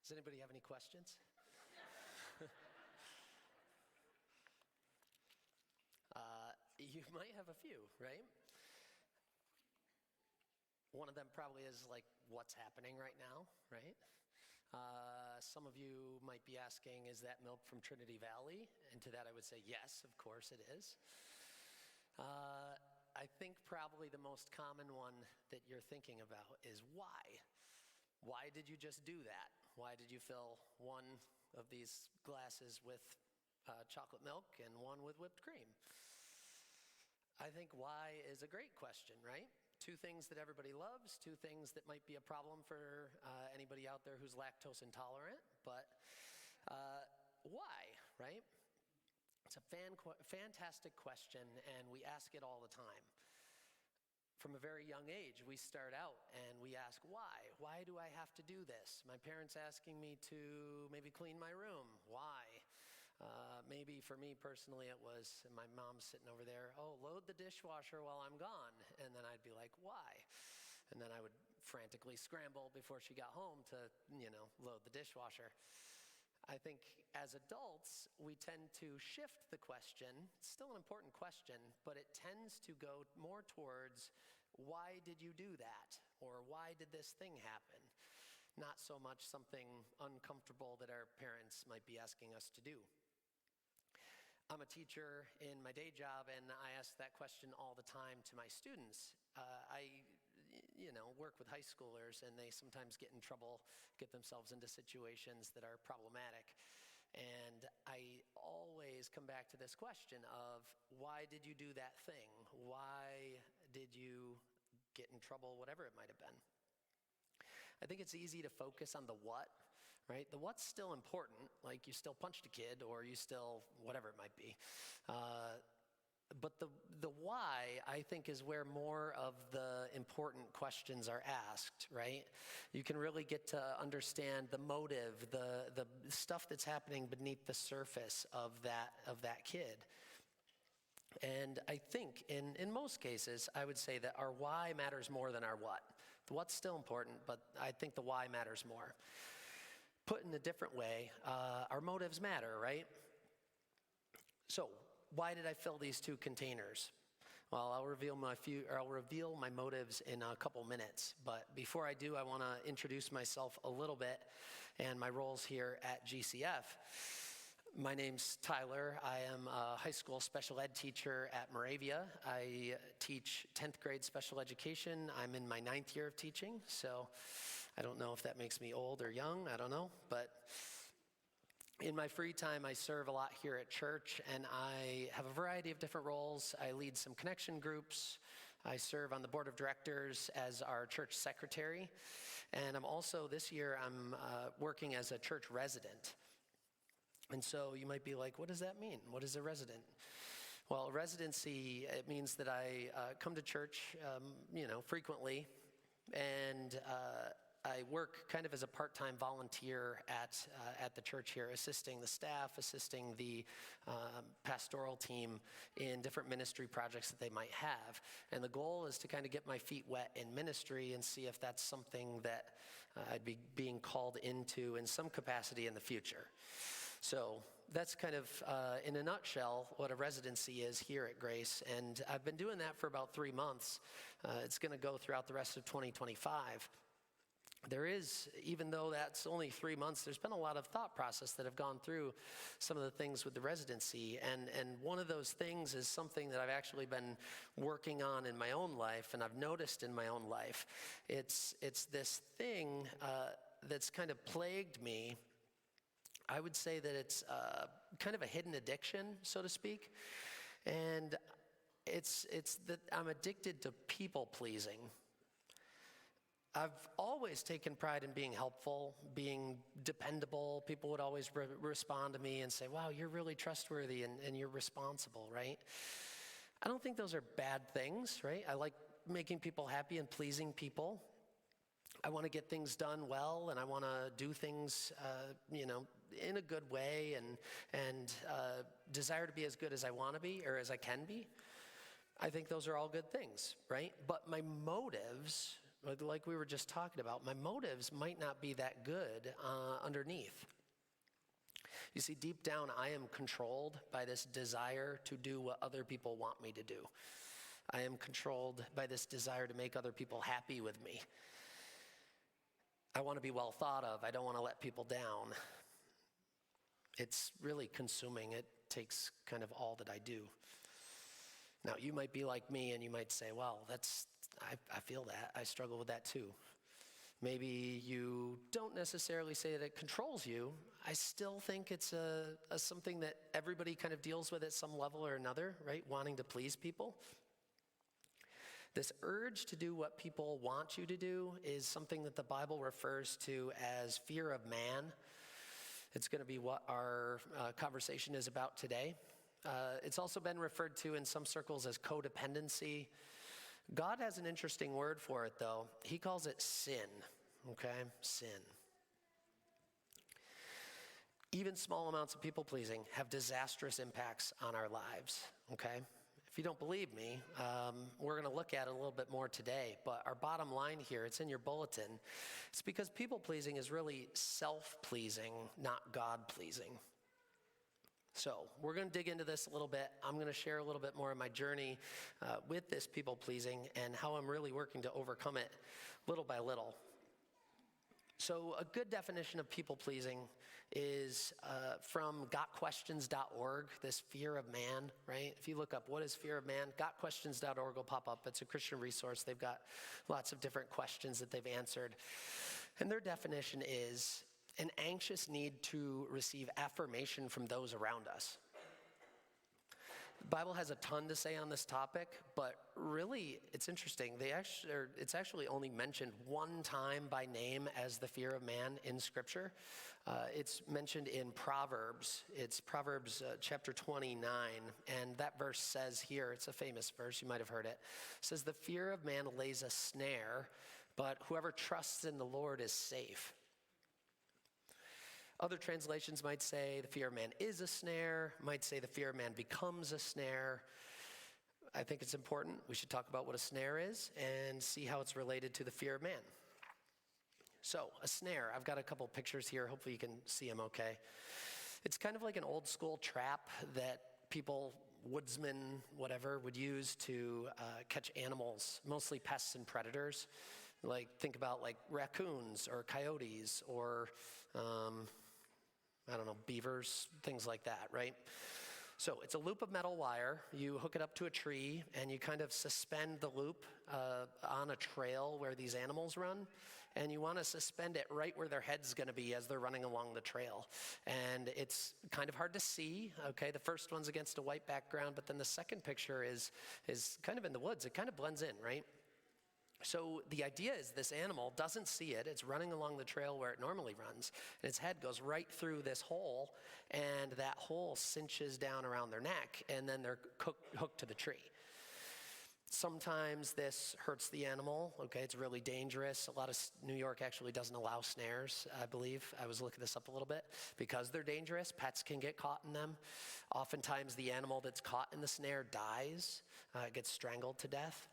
Does anybody have any questions? You might have a few, right? One of them probably is like what's happening right now, right? Some of you might be asking, is that milk from Trinity Valley? And to that I would say, yes, of course it is. I think probably the most common one that you're thinking about is why? Why did you just do that? Why did you fill one of these glasses with chocolate milk and one with whipped cream? I think why is a great question, right? Two things that everybody loves, two things that might be a problem for anybody out there who's lactose intolerant, but why, right? It's a fantastic question, and we ask it all the time. From a very young age, we start out and we ask, why? Why do I have to do this? My parents asking me to maybe clean my room. Why? Maybe for me personally it was, and my mom's sitting over there, oh, load the dishwasher while I'm gone. And then I'd be like, why? And then I would frantically scramble before she got home to, load the dishwasher. I think as adults, we tend to shift the question. It's still an important question, but it tends to go more towards, why did you do that? Or why did this thing happen? Not so much something uncomfortable that our parents might be asking us to do. I'm a teacher in my day job, and I ask that question all the time to my students. I work with high schoolers, and they sometimes get in trouble, get themselves into situations that are problematic. And I always come back to this question of, why did you do that thing? Why did you get in trouble, whatever it might have been? I think it's easy to focus on the what, right? The what's still important, like you still punched a kid or you still, whatever it might be. But the why, I think, is where more of the important questions are asked, right? You can really get to understand the motive, the stuff that's happening beneath the surface of that kid. And I think in most cases, I would say that our why matters more than our what. The what's still important, but I think the why matters more. Put in a different way, our motives matter, right? So why did I fill these two containers? Well, I'll reveal my motives in a couple minutes. But before I do, I want to introduce myself a little bit and my roles here at GCF. My name's Tyler. I am a high school special ed teacher at Moravia. I teach 10th grade special education. I'm in my 9th year of teaching, so I don't know if that makes me old or young. I don't know. But in my free time, I serve a lot here at church, and I have a variety of different roles. I lead some connection groups. I serve on the board of directors as our church secretary. And this year, I'm working as a church resident. And so you might be like, what does that mean? What is a resident? Well, a residency, it means that I come to church, frequently, and I work kind of as a part-time volunteer at the church here, assisting the staff, assisting the pastoral team in different ministry projects that they might have. And the goal is to kind of get my feet wet in ministry and see if that's something that I'd be being called into in some capacity in the future. So that's kind of, in a nutshell, what a residency is here at Grace. And I've been doing that for about 3 months. It's going to go throughout the rest of 2025. There is, even though that's only 3 months, there's been a lot of thought process that have gone through some of the things with the residency. And one of those things is something that I've actually been working on in my own life, and I've noticed in my own life. It's this thing that's kind of plagued me. I would say that it's kind of a hidden addiction, so to speak. And it's that I'm addicted to people pleasing. I've always taken pride in being helpful, being dependable. People would always respond to me and say, wow, you're really trustworthy and you're responsible, right? I don't think those are bad things, right? I like making people happy and pleasing people. I want to get things done well, and I want to do things, in a good way, and desire to be as good as I want to be or as I can be. I think those are all good things, right? But my motives like we were just talking about, my motives might not be that good underneath. You see, deep down, I am controlled by this desire to do what other people want me to do. I am controlled by this desire to make other people happy with me. I want to be well thought of. I don't want to let people down. It's really consuming. It takes kind of all that I do. Now, you might be like me and you might say, well, I feel that. I struggle with that too. Maybe you don't necessarily say that it controls you. I still think it's something that everybody kind of deals with at some level or another, right? Wanting to please people. This urge to do what people want you to do is something that the Bible refers to as fear of man. It's going to be what our conversation is about today. It's also been referred to in some circles as codependency. God has an interesting word for it, though. He calls it sin, okay? Sin. Even small amounts of people-pleasing have disastrous impacts on our lives, okay? If you don't believe me, we're going to look at it a little bit more today, but our bottom line here, it's in your bulletin. It's because people-pleasing is really self-pleasing, not God-pleasing. So we're going to dig into this a little bit. I'm going to share a little bit more of my journey with this people-pleasing and how I'm really working to overcome it little by little. So a good definition of people-pleasing is from gotquestions.org, this fear of man, right? If you look up what is fear of man, gotquestions.org will pop up. It's a Christian resource. They've got lots of different questions that they've answered. And their definition is an anxious need to receive affirmation from those around us. The Bible has a ton to say on this topic, but really it's interesting. It's actually only mentioned one time by name as the fear of man in Scripture. It's mentioned in Proverbs. It's Proverbs chapter 29, and that verse says here, it's a famous verse, you might have heard it. It says, "The fear of man lays a snare, but whoever trusts in the Lord is safe." Other translations might say the fear of man is a snare, might say the fear of man becomes a snare. I think it's important. We should talk about what a snare is and see how it's related to the fear of man. So, a snare, I've got a couple pictures here. Hopefully you can see them okay. It's kind of like an old school trap that people, woodsmen, whatever, would use to catch animals, mostly pests and predators. Like, think about like raccoons or coyotes or beavers, things like that, right? So it's a loop of metal wire. You hook it up to a tree, and you kind of suspend the loop on a trail where these animals run, and you want to suspend it right where their head's going to be as they're running along the trail. And it's kind of hard to see, okay? The first one's against a white background, but then the second picture is kind of in the woods. It kind of blends in, right? So the idea is this animal doesn't see it. It's running along the trail where it normally runs, and its head goes right through this hole, and that hole cinches down around their neck, and then they're hooked to the tree. Sometimes this hurts the animal, okay? It's really dangerous. A lot of New York actually doesn't allow snares, I believe. I was looking this up a little bit. Because they're dangerous, pets can get caught in them. Oftentimes the animal that's caught in the snare dies, gets strangled to death.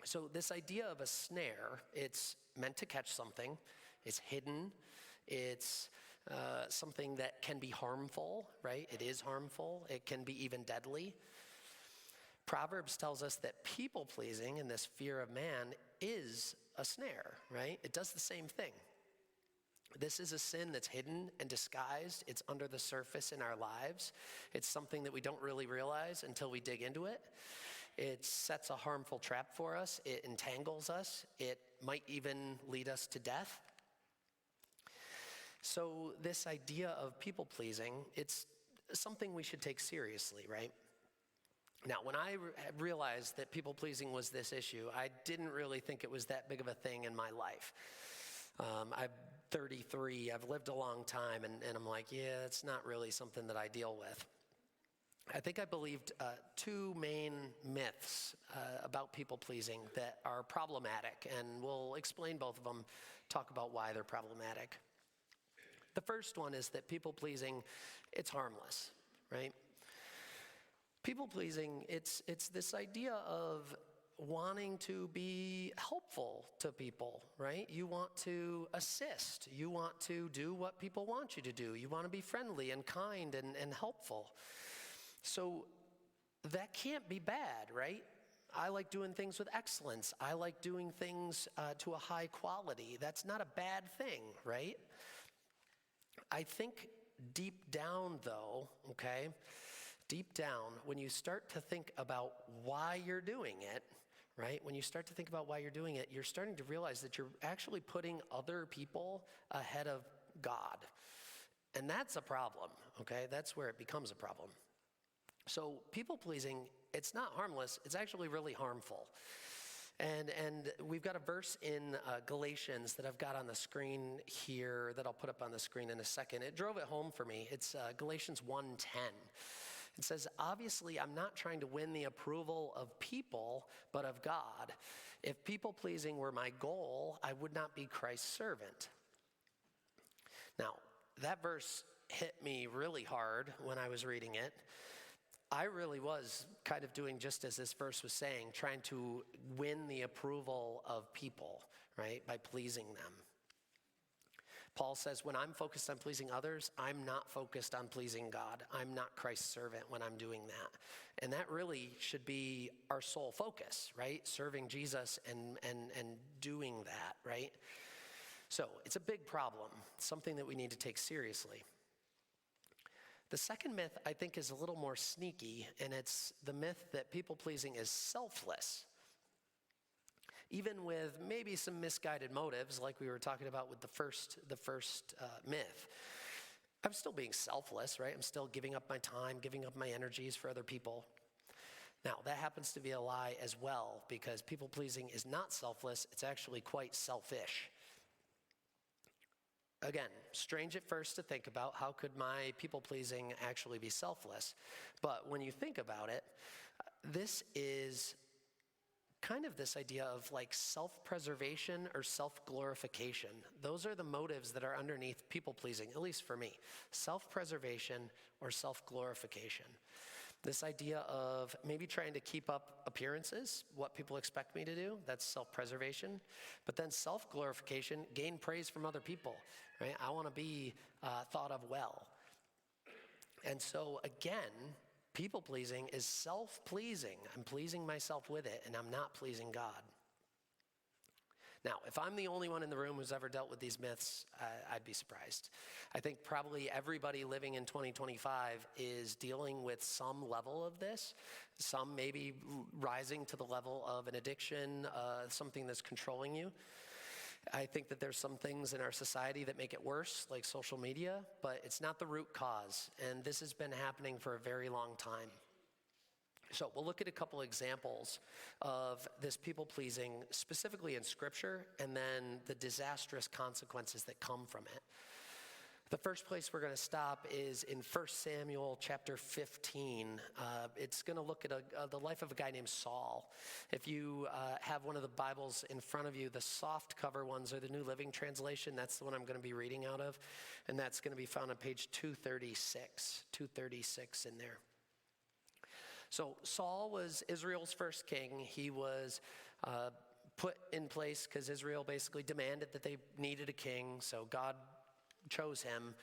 So this idea of a snare, it's meant to catch something, it's hidden, it's something that can be harmful, right? It is harmful, it can be even deadly. Proverbs tells us that people-pleasing and this fear of man is a snare, right? It does the same thing. This is a sin that's hidden and disguised. It's under the surface in our lives. It's something that we don't really realize until we dig into it. It sets a harmful trap for us. It entangles us. It might even lead us to death. So this idea of people-pleasing, it's something we should take seriously, right? Now, when I realized that people-pleasing was this issue, I didn't really think it was that big of a thing in my life. I'm 33, I've lived a long time, and I'm like, yeah, it's not really something that I deal with. I think I believed two main myths about people-pleasing that are problematic, and we'll explain both of them, talk about why they're problematic. The first one is that people-pleasing, it's harmless, right? People-pleasing, it's this idea of wanting to be helpful to people, right? You want to assist. You want to do what people want you to do. You want to be friendly and kind and helpful. So that can't be bad, right? I like doing things with excellence. I like doing things to a high quality. That's not a bad thing, right? I think deep down, though, okay, deep down, when you start to think about why you're doing it, right? When you start to think about why you're doing it, you're starting to realize that you're actually putting other people ahead of God. And that's a problem, okay? That's where it becomes a problem. So people-pleasing, it's not harmless, it's actually really harmful. And we've got a verse in Galatians that I've got on the screen here that I'll put up on the screen in a second. It drove it home for me. It's Galatians 1:10. It says, obviously, I'm not trying to win the approval of people, but of God. If people-pleasing were my goal, I would not be Christ's servant. Now, that verse hit me really hard when I was reading it. I really was kind of doing just as this verse was saying, trying to win the approval of people, right, by pleasing them. Paul says, when I'm focused on pleasing others, I'm not focused on pleasing God. I'm not Christ's servant when I'm doing that. And that really should be our sole focus, right? Serving Jesus and doing that, right? So it's a big problem, something that we need to take seriously. The second myth, I think, is a little more sneaky, and it's the myth that people-pleasing is selfless. Even with maybe some misguided motives, like we were talking about with the first myth, I'm still being selfless, right? I'm still giving up my time, giving up my energies for other people. Now, that happens to be a lie as well, because people-pleasing is not selfless, it's actually quite selfish. Again, strange at first to think about, how could my people-pleasing actually be selfless? But when you think about it, this is kind of this idea of like self-preservation or self-glorification. Those are the motives that are underneath people-pleasing, at least for me. Self-preservation or self-glorification. This idea of maybe trying to keep up appearances, what people expect me to do, that's self-preservation. But then self-glorification, gain praise from other people, right? I want to be thought of well. And so again, people-pleasing is self-pleasing. I'm pleasing myself with it, and I'm not pleasing God. Now, if I'm the only one in the room who's ever dealt with these myths, I'd be surprised. I think probably everybody living in 2025 is dealing with some level of this, some maybe rising to the level of an addiction, something that's controlling you. I think that there's some things in our society that make it worse, like social media, but it's not the root cause, and this has been happening for a very long time. So we'll look at a couple examples of this people-pleasing, specifically in Scripture, and then the disastrous consequences that come from it. The first place we're going to stop is in 1 Samuel chapter 15. It's going to look at the life of a guy named Saul. If you have one of the Bibles in front of you, the soft cover ones are the New Living Translation. That's the one I'm going to be reading out of, and that's going to be found on page 236 in there. So Saul was Israel's first king. He was put in place because Israel basically demanded that they needed a king, so God chose him.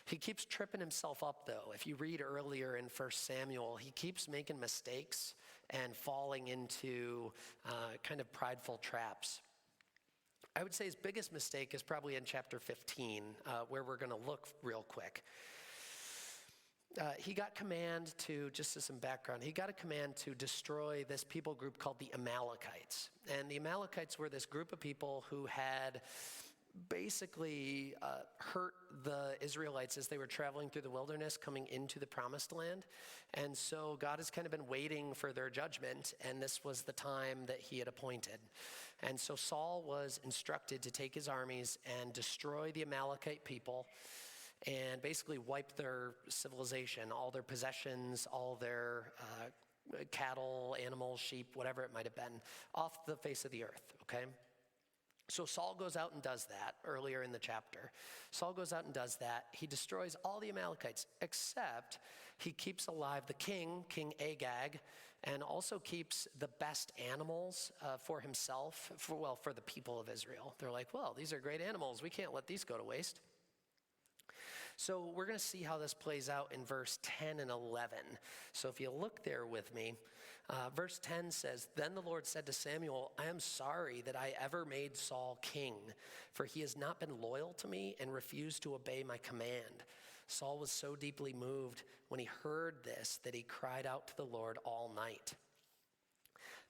He keeps tripping himself up, though. If you read earlier in 1 Samuel, he keeps making mistakes and falling into kind of prideful traps. I would say his biggest mistake is probably in chapter 15, where we're going to look real quick. He got command to, just as some background, he got a command to destroy this people group called the Amalekites. And the Amalekites were this group of people who had basically hurt the Israelites as they were traveling through the wilderness coming into the promised land. And so God has kind of been waiting for their judgment, and this was the time that he had appointed. And so Saul was instructed to take his armies and destroy the Amalekite people and basically wipe their civilization, all their possessions, all their cattle, animals, sheep, whatever it might have been, off the face of the earth, okay? So Saul goes out and does that earlier in the chapter. Saul goes out and does that. He destroys all the Amalekites, except he keeps alive the king, King Agag, and also keeps the best animals for himself, for the people of Israel. They're like, well, these are great animals. We can't let these go to waste. So we're going to see how this plays out in verse 10 and 11. So if you look there with me, verse 10 says, "Then the Lord said to Samuel, I am sorry that I ever made Saul king, for he has not been loyal to me and refused to obey my command. Saul was so deeply moved when he heard this that he cried out to the Lord all night."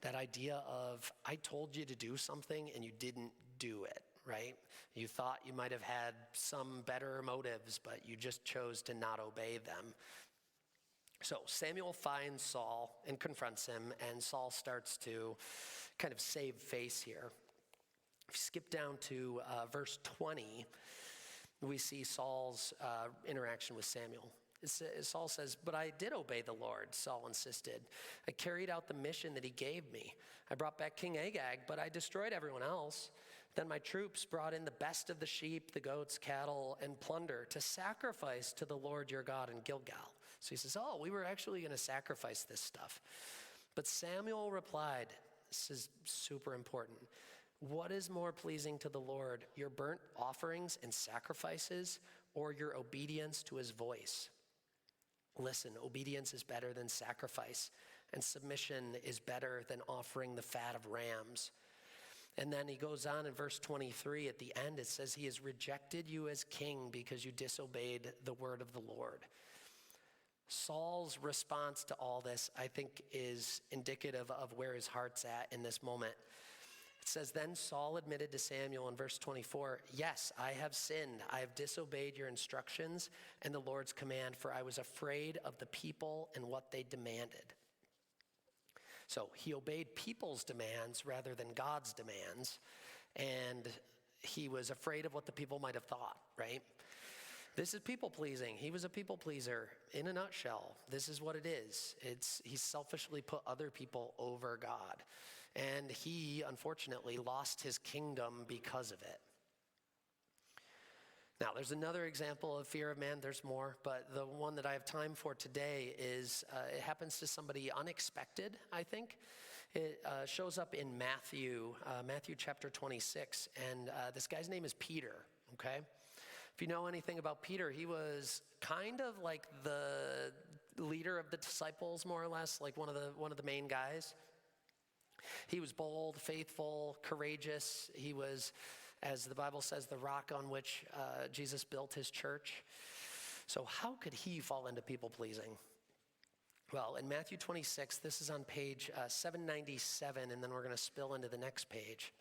That idea of, I told you to do something and you didn't do it, right? You thought you might have had some better motives, but you just chose to not obey them. So Samuel finds Saul and confronts him, and Saul starts to kind of save face here. If you skip down to verse 20, we see Saul's interaction with Samuel. Saul says, "But I did obey the Lord," Saul insisted. "I carried out the mission that he gave me. I brought back King Agag, but I destroyed everyone else. Then my troops brought in the best of the sheep, the goats, cattle, and plunder to sacrifice to the Lord your God in Gilgal." So he says, we were actually going to sacrifice this stuff. But Samuel replied, this is super important, "What is more pleasing to the Lord, your burnt offerings and sacrifices, or your obedience to his voice? Listen, obedience is better than sacrifice, and submission is better than offering the fat of rams." And then he goes on in verse 23 at the end, it says, "He has rejected you as king because you disobeyed the word of the Lord." Saul's response to all this, I think, is indicative of where his heart's at in this moment. It says, "Then Saul admitted to Samuel in verse 24, 'Yes, I have sinned. I have disobeyed your instructions and the Lord's command, for I was afraid of the people and what they demanded.'" So he obeyed people's demands rather than God's demands, and he was afraid of what the people might have thought, right? This is people pleasing. He was a people pleaser in a nutshell. This is what it is. He selfishly put other people over God, and he unfortunately lost his kingdom because of it. Now, there's another example of fear of man. There's more, but the one that I have time for today is, it happens to somebody unexpected, I think. It shows up in Matthew chapter 26, and this guy's name is Peter, okay? If you know anything about Peter, he was kind of like the leader of the disciples, more or less, like one of the main guys. He was bold, faithful, courageous. He was, as the Bible says, the rock on which Jesus built his church. So how could he fall into people-pleasing? Well, in Matthew 26, this is on page 797, and then we're going to spill into the next page.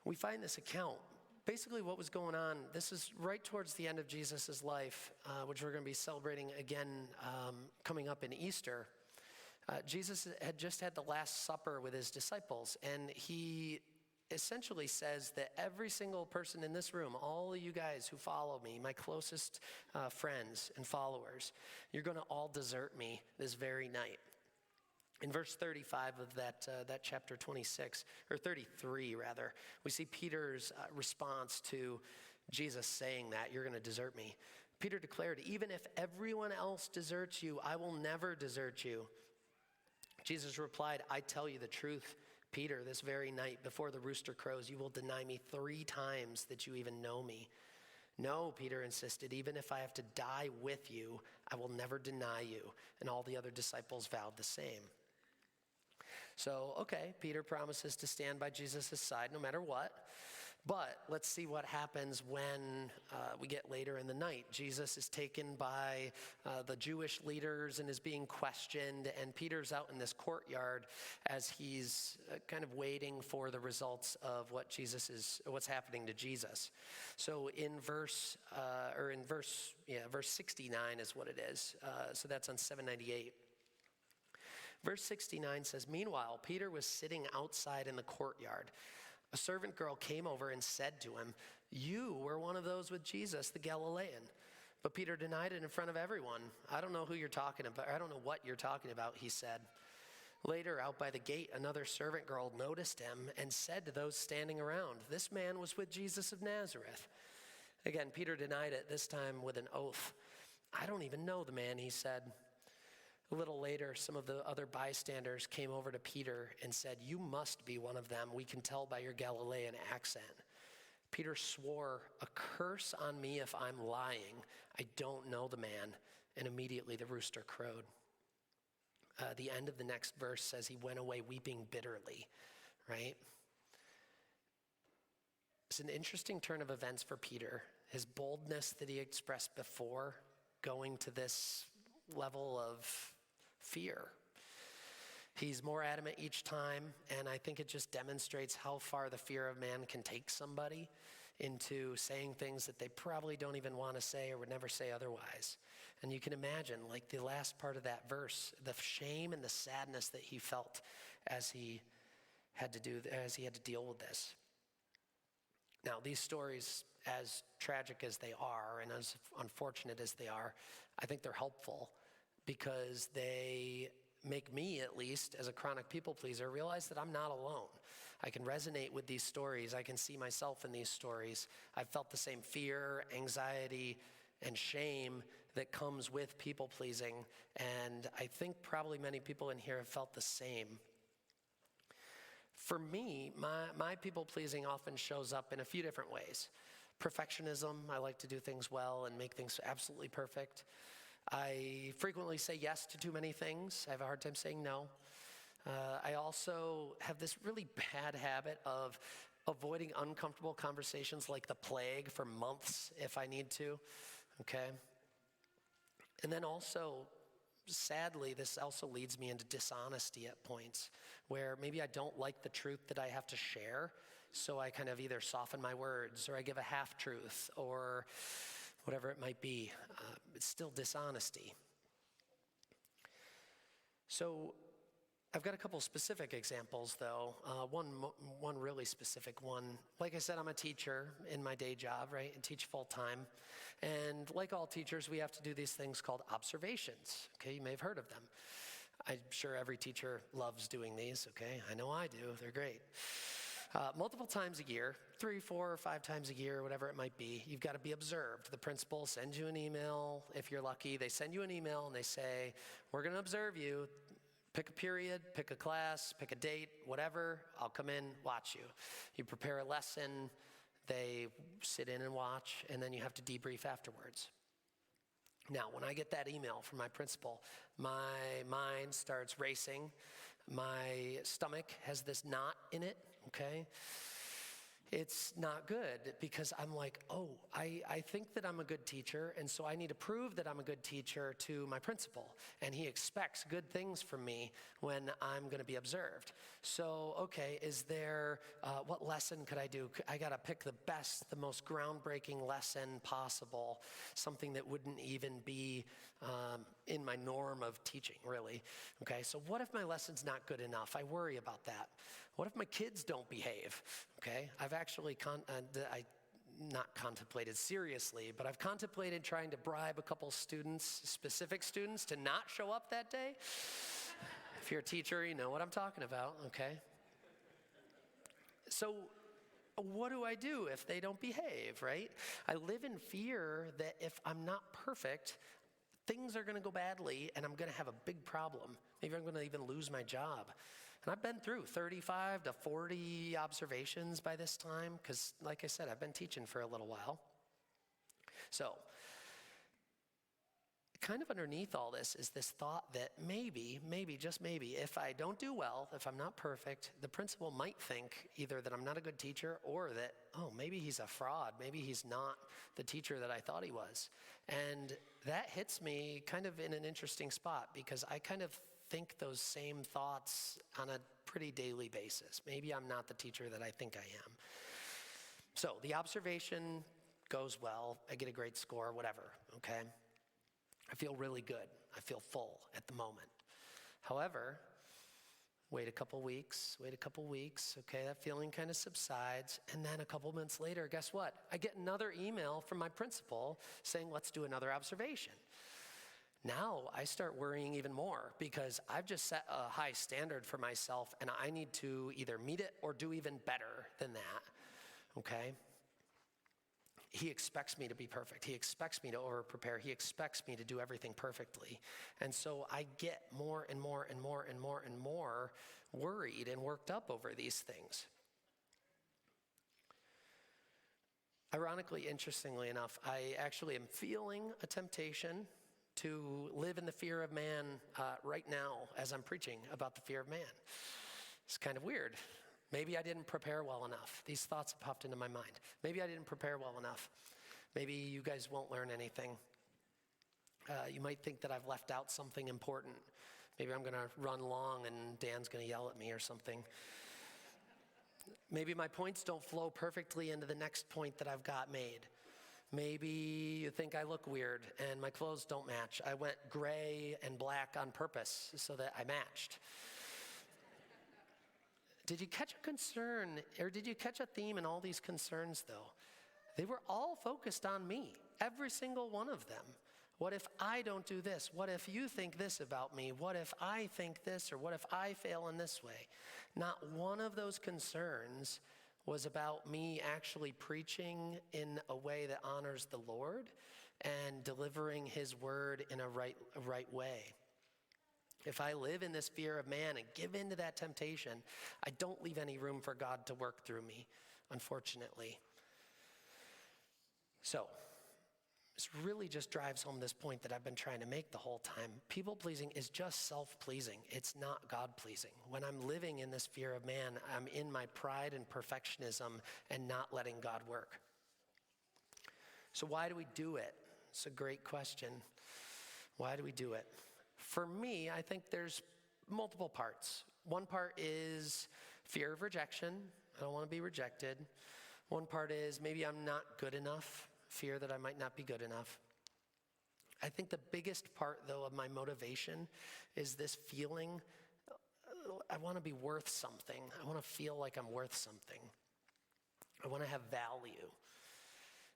We find this account. Basically what was going on, this is right towards the end of Jesus' life, which we're going to be celebrating again coming up in Easter. Jesus had just had the Last Supper with his disciples, and he essentially says that every single person in this room, all of you guys who follow me, my closest friends and followers, you're going to all desert me this very night. In verse 35 of that chapter 26, or 33 rather, we see Peter's response to Jesus saying that, "You're going to desert me." Peter declared, "Even if everyone else deserts you, I will never desert you." Jesus replied, "I tell you the truth, Peter, this very night before the rooster crows, you will deny me 3 times that you even know me." "No," Peter insisted, "even if I have to die with you, I will never deny you." And all the other disciples vowed the same. So, okay, Peter promises to stand by Jesus' side no matter what. But let's see what happens when we get later in the night. Jesus is taken by the Jewish leaders and is being questioned, and Peter's out in this courtyard as he's kind of waiting for the results of what's happening to Jesus. So in verse 69 is what it is. So that's on 798. Verse 69 says, "Meanwhile, Peter was sitting outside in the courtyard. A servant girl came over and said to him, 'You were one of those with Jesus, the Galilean.' But Peter denied it in front of everyone. 'I don't know who you're talking about. I don't know what you're talking about,' he said. Later, out by the gate, another servant girl noticed him and said to those standing around, 'This man was with Jesus of Nazareth.' Again, Peter denied it, this time with an oath. 'I don't even know the man,' he said. A little later, some of the other bystanders came over to Peter and said, "You must be one of them. We can tell by your Galilean accent." Peter swore, "A curse on me if I'm lying. I don't know the man." And immediately the rooster crowed. The end of the next verse says he went away weeping bitterly, right? It's an interesting turn of events for Peter. His boldness that he expressed before going to this level of fear. He's more adamant each time, and I think it just demonstrates how far the fear of man can take somebody into saying things that they probably don't even want to say or would never say otherwise. And you can imagine, like the last part of that verse, the shame and the sadness that he felt as he had to deal with this. Now, these stories, as tragic as they are and as unfortunate as they are, I think they're helpful because they make me, at least, as a chronic people pleaser, realize that I'm not alone. I can resonate with these stories. I can see myself in these stories. I've felt the same fear, anxiety, and shame that comes with people pleasing, and I think probably many people in here have felt the same. For me, my people pleasing often shows up in a few different ways. Perfectionism, I like to do things well and make things absolutely perfect. I frequently say yes to too many things. I have a hard time saying no. I also have this really bad habit of avoiding uncomfortable conversations like the plague for months if I need to, okay? And then also, sadly, this also leads me into dishonesty at points where maybe I don't like the truth that I have to share, so I kind of either soften my words or I give a half-truth or whatever it might be. It's still dishonesty. So I've got a couple specific examples, though. One really specific one. Like I said, I'm a teacher in my day job, right? And teach full-time. And like all teachers, we have to do these things called observations. Okay, you may have heard of them. I'm sure every teacher loves doing these, okay? I know I do. They're great. Multiple times a year, 3, 4, or 5 times a year, whatever it might be, you've got to be observed. The principal sends you an email. If you're lucky, they send you an email and they say, "We're going to observe you. Pick a period, pick a class, pick a date, whatever. I'll come in, watch you." You prepare a lesson, they sit in and watch, and then you have to debrief afterwards. Now, when I get that email from my principal, my mind starts racing. My stomach has this knot in it, okay? It's not good because I'm like, I think that I'm a good teacher, and so I need to prove that I'm a good teacher to my principal, and he expects good things from me when I'm going to be observed. So, okay, what lesson could I do? I got to pick the best, the most groundbreaking lesson possible, something that wouldn't even be in my norm of teaching, really. Okay, so what if my lesson's not good enough? I worry about that. What if my kids don't behave? Okay, I've actually not contemplated seriously, but I've contemplated trying to bribe a couple students, specific students, to not show up that day. If you're a teacher, you know what I'm talking about, okay? So what do I do if they don't behave, right? I live in fear that if I'm not perfect, things are going to go badly and I'm going to have a big problem. Maybe I'm going to even lose my job. And I've been through 35 to 40 observations by this time because, like I said, I've been teaching for a little while. So, kind of underneath all this is this thought that maybe, just maybe, if I don't do well, if I'm not perfect, the principal might think either that I'm not a good teacher or that, maybe he's a fraud. Maybe he's not the teacher that I thought he was. And that hits me kind of in an interesting spot because I kind of think those same thoughts on a pretty daily basis. Maybe I'm not the teacher that I think I am. So the observation goes well. I get a great score, whatever, okay? I feel really good. I feel full at the moment. However, wait a couple weeks, okay, that feeling kind of subsides, and then a couple months later, guess what? I get another email from my principal saying, "Let's do another observation." Now I start worrying even more because I've just set a high standard for myself and I need to either meet it or do even better than that, okay? he expects me to be perfect. He expects me to over-prepare. He expects me to do everything perfectly. And so I get more and more and more and more and more worried and worked up over these things. Ironically, interestingly enough, I actually am feeling a temptation to live in the fear of man right now as I'm preaching about the fear of man. It's kind of weird. Maybe I didn't prepare well enough. These thoughts have popped into my mind. Maybe I didn't prepare well enough. Maybe you guys won't learn anything. You might think that I've left out something important. Maybe I'm going to run long and Dan's going to yell at me or something. Maybe my points don't flow perfectly into the next point that I've got made. Maybe you think I look weird and my clothes don't match. I went gray and black on purpose so that I matched. Did you catch a concern, or did you catch a theme in all these concerns, though? They were all focused on me, every single one of them. What if I don't do this? What if you think this about me? What if I think this, or what if I fail in this way? Not one of those concerns was about me actually preaching in a way that honors the Lord and delivering his word in a right way. If I live in this fear of man and give in to that temptation, I don't leave any room for God to work through me, unfortunately. So, this really just drives home this point that I've been trying to make the whole time. People-pleasing is just self-pleasing. It's not God-pleasing. When I'm living in this fear of man, I'm in my pride and perfectionism and not letting God work. So why do we do it? It's a great question. Why do we do it? For me, I think there's multiple parts. One part is fear of rejection. I don't want to be rejected. One part is maybe I'm not good enough, fear that I might not be good enough. I think the biggest part, though, of my motivation is this feeling, I want to be worth something. I want to feel like I'm worth something. I want to have value.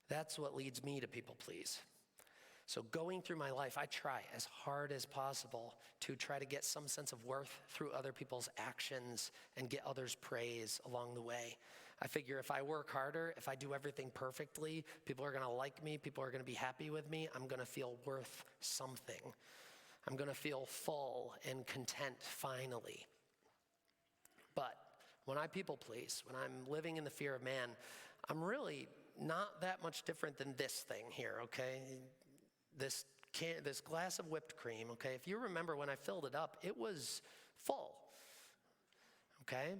That's what leads me to people please. So going through my life, I try as hard as possible to try to get some sense of worth through other people's actions and get others' praise along the way. I figure if I work harder, if I do everything perfectly, people are going to like me, people are going to be happy with me, I'm going to feel worth something. I'm going to feel full and content finally. But when I people please, when I'm living in the fear of man, I'm really not that much different than this thing here, okay? This glass of whipped cream, okay? If you remember when I filled it up, it was full, okay?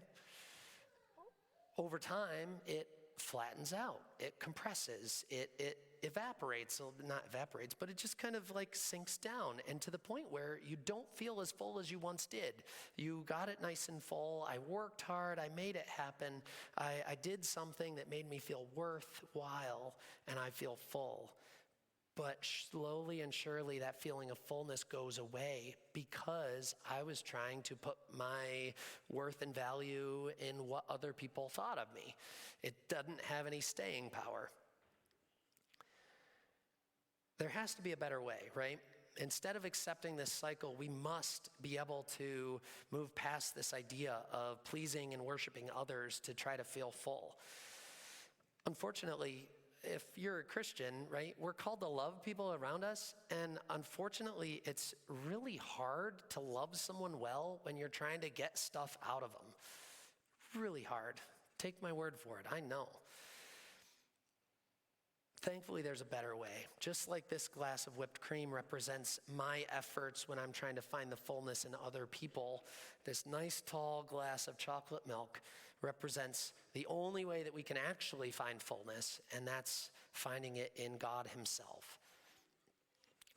Over time, it flattens out, it compresses, it evaporates, so not evaporates, but it just kind of like sinks down, and to the point where you don't feel as full as you once did. You got it nice and full, I worked hard, I made it happen, I did something that made me feel worthwhile, and I feel full. But slowly and surely that feeling of fullness goes away because I was trying to put my worth and value in what other people thought of me. It doesn't have any staying power. There has to be a better way, right? Instead of accepting this cycle, we must be able to move past this idea of pleasing and worshiping others to try to feel full. Unfortunately, if you're a Christian, right, we're called to love people around us, and unfortunately, it's really hard to love someone well when you're trying to get stuff out of them. Really hard. Take my word for it, I know. Thankfully, there's a better way. Just like this glass of whipped cream represents my efforts when I'm trying to find the fullness in other people, this nice tall glass of chocolate milk represents the only way that we can actually find fullness, and that's finding it in God himself.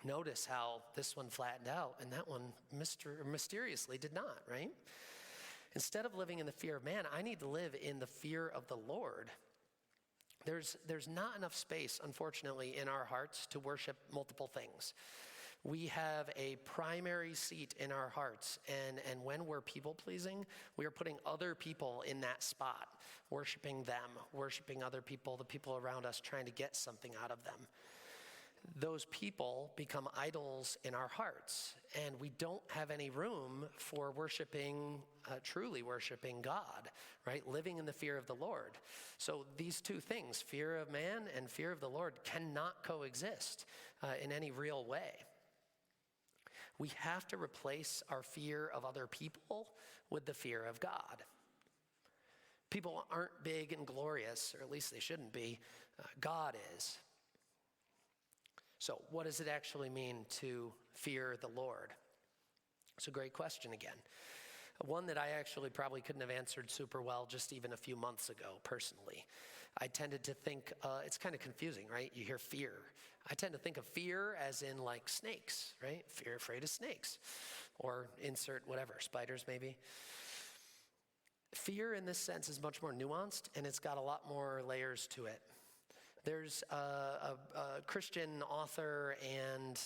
Notice how this one flattened out and that one mysteriously did not, right? Instead of living in the fear of man, I need to live in the fear of the Lord. There's not enough space, unfortunately, in our hearts to worship multiple things. We have a primary seat in our hearts, and when we're people-pleasing, we are putting other people in that spot, worshiping them, worshiping other people, the people around us, trying to get something out of them. those people become idols in our hearts, and we don't have any room for truly worshiping God, right? Living in the fear of the Lord. So these two things, fear of man and fear of the Lord, cannot coexist in any real way. We have to replace our fear of other people with the fear of God. People aren't big and glorious, or at least they shouldn't be. God is. So what does it actually mean to fear the Lord? It's a great question again. One that I actually probably couldn't have answered super well just even a few months ago, personally. I tended to think, it's kind of confusing, right? You hear fear. I tend to think of fear as in like snakes, right? Fear, afraid of snakes. Or insert whatever, spiders maybe. Fear in this sense is much more nuanced, and it's got a lot more layers to it. There's a Christian author and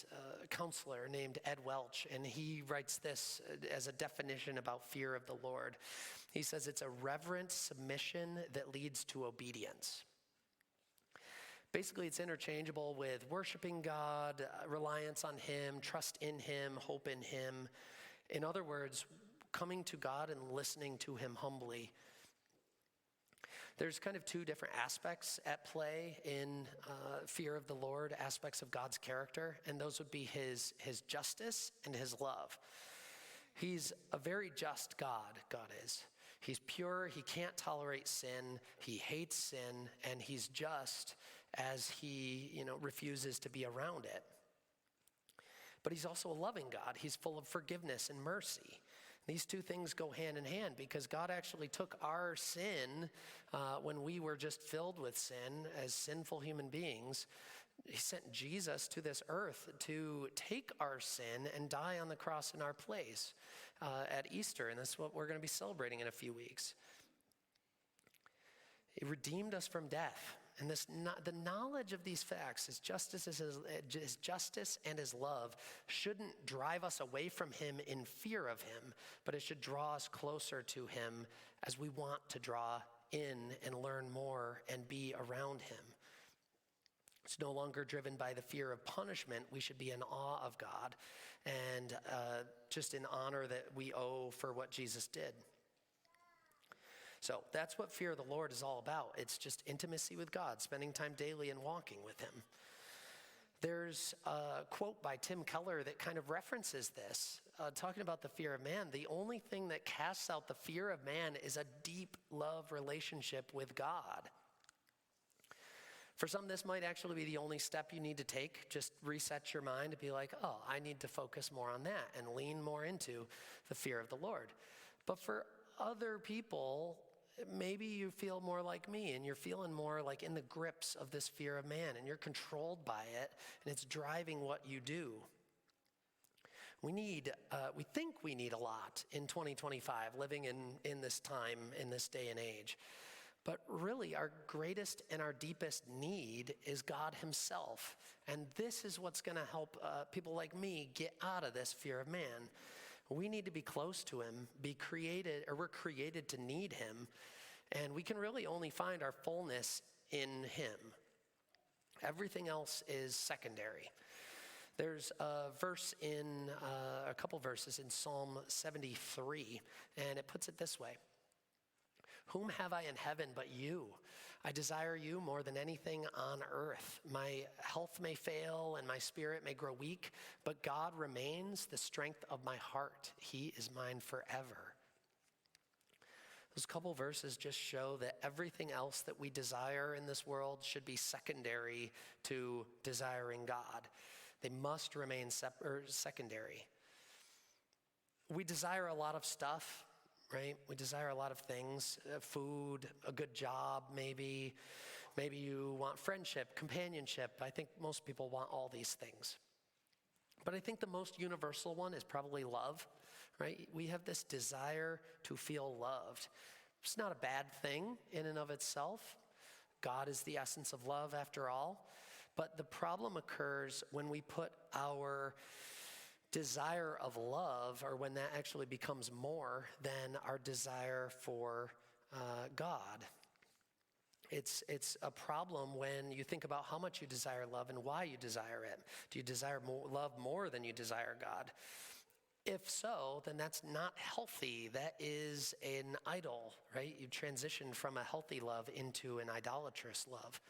counselor named Ed Welch, and he writes this as a definition about fear of the Lord. He says it's a reverent submission that leads to obedience. Basically, it's interchangeable with worshiping God, reliance on Him, trust in Him, hope in Him. In other words, coming to God and listening to Him humbly. There's kind of two different aspects at play in fear of the Lord, aspects of God's character, and those would be his justice and his love. He's a very just God is. He's pure, he can't tolerate sin, he hates sin, and he's just as he, refuses to be around it. But he's also a loving God. He's full of forgiveness and mercy. These two things go hand in hand because God actually took our sin when we were just filled with sin as sinful human beings. He sent Jesus to this earth to take our sin and die on the cross in our place at Easter. And that's what we're going to be celebrating in a few weeks. He redeemed us from death. And the knowledge of these facts, his justice and his love, shouldn't drive us away from him in fear of him, but it should draw us closer to him as we want to draw in and learn more and be around him. It's no longer driven by the fear of punishment. We should be in awe of God and just in honor that we owe for what Jesus did. So that's what fear of the Lord is all about. It's just intimacy with God, spending time daily and walking with him. There's a quote by Tim Keller that kind of references this, talking about the fear of man. The only thing that casts out the fear of man is a deep love relationship with God. For some, this might actually be the only step you need to take. Just reset your mind to be like, oh, I need to focus more on that and lean more into the fear of the Lord. But for other people, maybe you feel more like me and you're feeling more like in the grips of this fear of man and you're controlled by it and it's driving what you do. We think we need a lot in 2025, living in this time, in this day and age. But really, our greatest and our deepest need is God himself. And this is what's going to help people like me get out of this fear of man. We need to be close to him, we're created to need him, and we can really only find our fullness in him. Everything else is secondary. There's a couple verses in Psalm 73, and it puts it this way. Whom have I in heaven but you? I desire you more than anything on earth. My health may fail and my spirit may grow weak, but God remains the strength of my heart. He is mine forever. Those couple verses just show that everything else that we desire in this world should be secondary to desiring God. They must remain secondary. We desire a lot of stuff. Right? We desire a lot of things, food, a good job, maybe you want friendship, companionship. I think most people want all these things. But I think the most universal one is probably love, right? We have this desire to feel loved. It's not a bad thing in and of itself. God is the essence of love after all. But the problem occurs when we put our desire of love, or when that actually becomes more than our desire for God. It's a problem when you think about how much you desire love and why you desire it. Do you desire love more than you desire God? If so, then that's not healthy. That is an idol, right? You transition from a healthy love into an idolatrous love.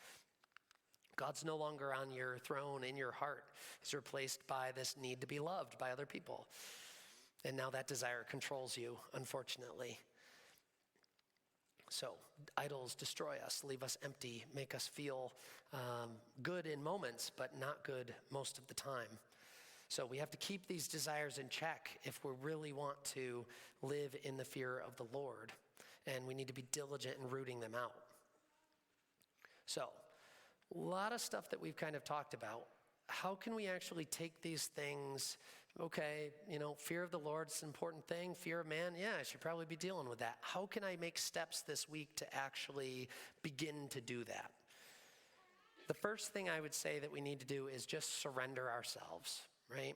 God's no longer on your throne in your heart. He's replaced by this need to be loved by other people. And now that desire controls you, unfortunately. So idols destroy us, leave us empty, make us feel good in moments, but not good most of the time. So we have to keep these desires in check if we really want to live in the fear of the Lord. And we need to be diligent in rooting them out. So a lot of stuff that we've kind of talked about. How can we actually take these things? Okay, fear of the Lord is an important thing. Fear of man, yeah, I should probably be dealing with that. How can I make steps this week to actually begin to do that? The first thing I would say that we need to do is just surrender ourselves, right?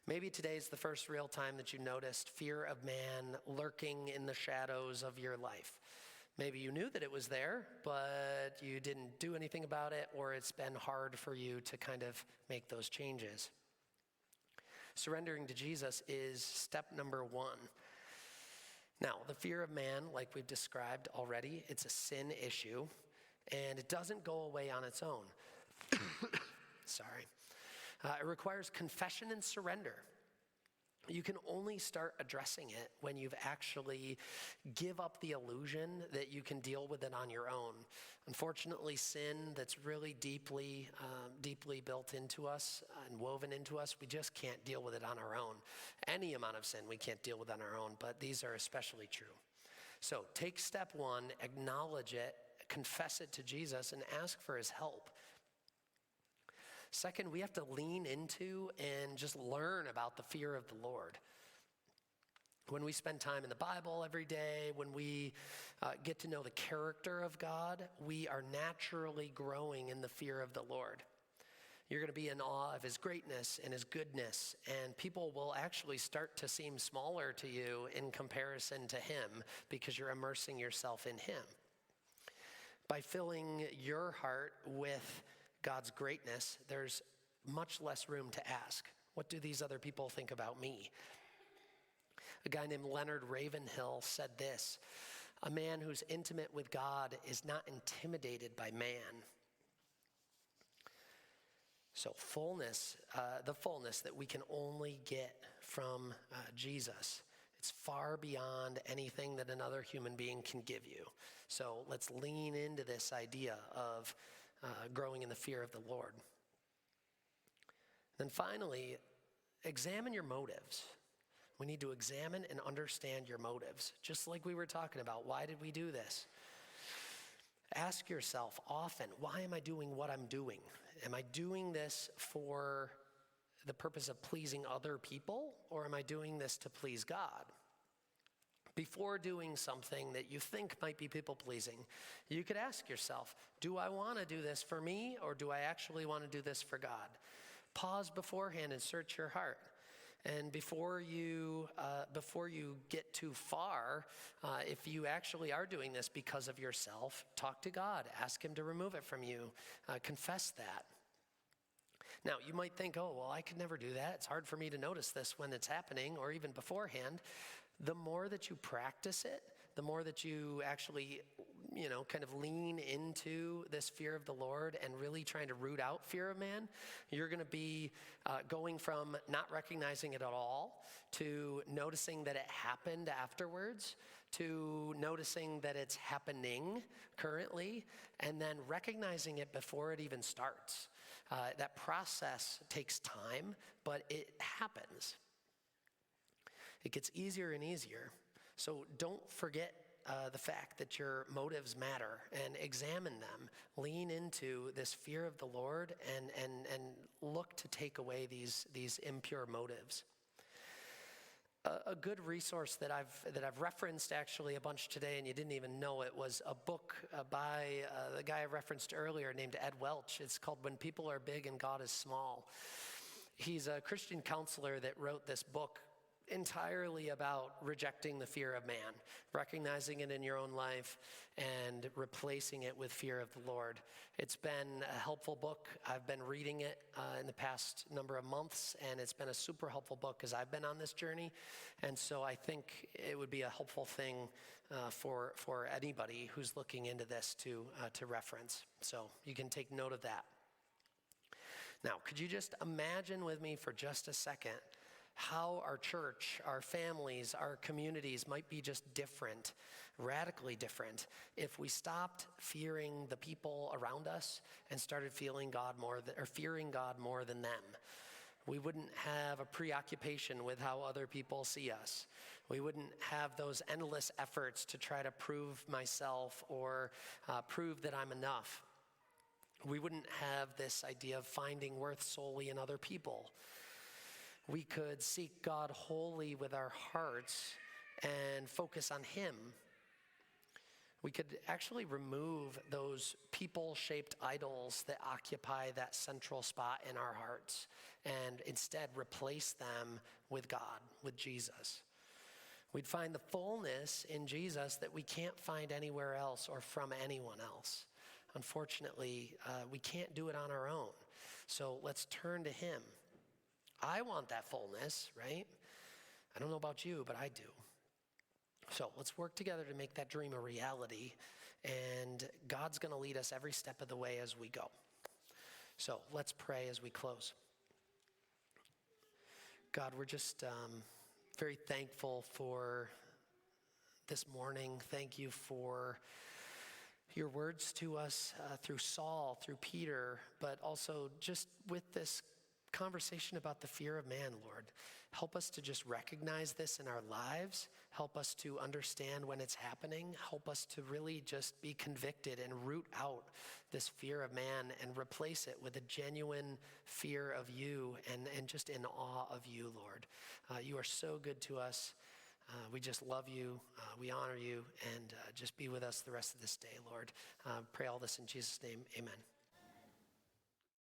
Maybe today's the first real time that you noticed fear of man lurking in the shadows of your life. Maybe you knew that it was there, but you didn't do anything about it, or it's been hard for you to kind of make those changes. Surrendering to Jesus is step number one. Now, the fear of man, like we've described already, it's a sin issue, and it doesn't go away on its own. Sorry. It requires confession and surrender. You can only start addressing it when you've actually give up the illusion that you can deal with it on your own. Unfortunately, sin that's really deeply built into us and woven into us, we just can't deal with it on our own. Any amount of sin we can't deal with on our own, but these are especially true. So take step one, acknowledge it, confess it to Jesus, and ask for his help. Second, we have to lean into and just learn about the fear of the Lord. When we spend time in the Bible every day, when we get to know the character of God, we are naturally growing in the fear of the Lord. You're going to be in awe of his greatness and his goodness, and people will actually start to seem smaller to you in comparison to him because you're immersing yourself in him. By filling your heart with God's greatness, there's much less room to ask, what do these other people think about me? A guy named Leonard Ravenhill said this, a man who's intimate with God is not intimidated by man. So the fullness that we can only get from Jesus, it's far beyond anything that another human being can give you. So let's lean into this idea of growing in the fear of the Lord. Then finally, examine your motives. We need to examine and understand your motives, just like we were talking about. Why did we do this? Ask yourself often, why am I doing what I'm doing? Am I doing this for the purpose of pleasing other people, or am I doing this to please God? Before doing something that you think might be people-pleasing, you could ask yourself, do I want to do this for me, or do I actually want to do this for God? Pause beforehand and search your heart. And before you get too far, if you actually are doing this because of yourself, talk to God. Ask him to remove it from you. Confess that. Now, you might think, oh, well, I could never do that. It's hard for me to notice this when it's happening or even beforehand. The more that you practice it, the more that you actually, kind of lean into this fear of the Lord and really trying to root out fear of man, you're going to be going from not recognizing it at all to noticing that it happened afterwards, to noticing that it's happening currently, and then recognizing it before it even starts. That process takes time, but it happens. It gets easier and easier. So don't forget the fact that your motives matter and examine them. Lean into this fear of the Lord and look to take away these impure motives. A good resource that I've referenced actually a bunch today, and you didn't even know it, was a book by the guy I referenced earlier named Ed Welch. It's called When People Are Big and God is Small. He's a Christian counselor that wrote this book entirely about rejecting the fear of man, recognizing it in your own life and replacing it with fear of the Lord. It's been a helpful book. I've been reading it in the past number of months, and it's been a super helpful book as I've been on this journey. And so I think it would be a helpful thing for anybody who's looking into this to reference. So you can take note of that. Now, could you just imagine with me for just a second how our church, our families, our communities might be just different, radically different, if we stopped fearing the people around us and started fearing God more than them. We wouldn't have a preoccupation with how other people see us. We wouldn't have those endless efforts to try to prove myself or prove that I'm enough. We wouldn't have this idea of finding worth solely in other people. We could seek God wholly with our hearts and focus on Him. We could actually remove those people-shaped idols that occupy that central spot in our hearts and instead replace them with God, with Jesus. We'd find the fullness in Jesus that we can't find anywhere else or from anyone else. Unfortunately, we can't do it on our own. So let's turn to Him. I want that fullness, right? I don't know about you, but I do. So let's work together to make that dream a reality, and God's going to lead us every step of the way as we go. So let's pray as we close. God, we're just very thankful for this morning. Thank you for your words to us through Saul, through Peter, but also just with this conversation about the fear of man, Lord. Help us to just recognize this in our lives. Help us to understand when it's happening. Help us to really just be convicted and root out this fear of man and replace it with a genuine fear of you and just in awe of you, Lord. You are so good to us. We just love you. We honor you, and just be with us the rest of this day, Lord. Pray all this in Jesus' name. Amen.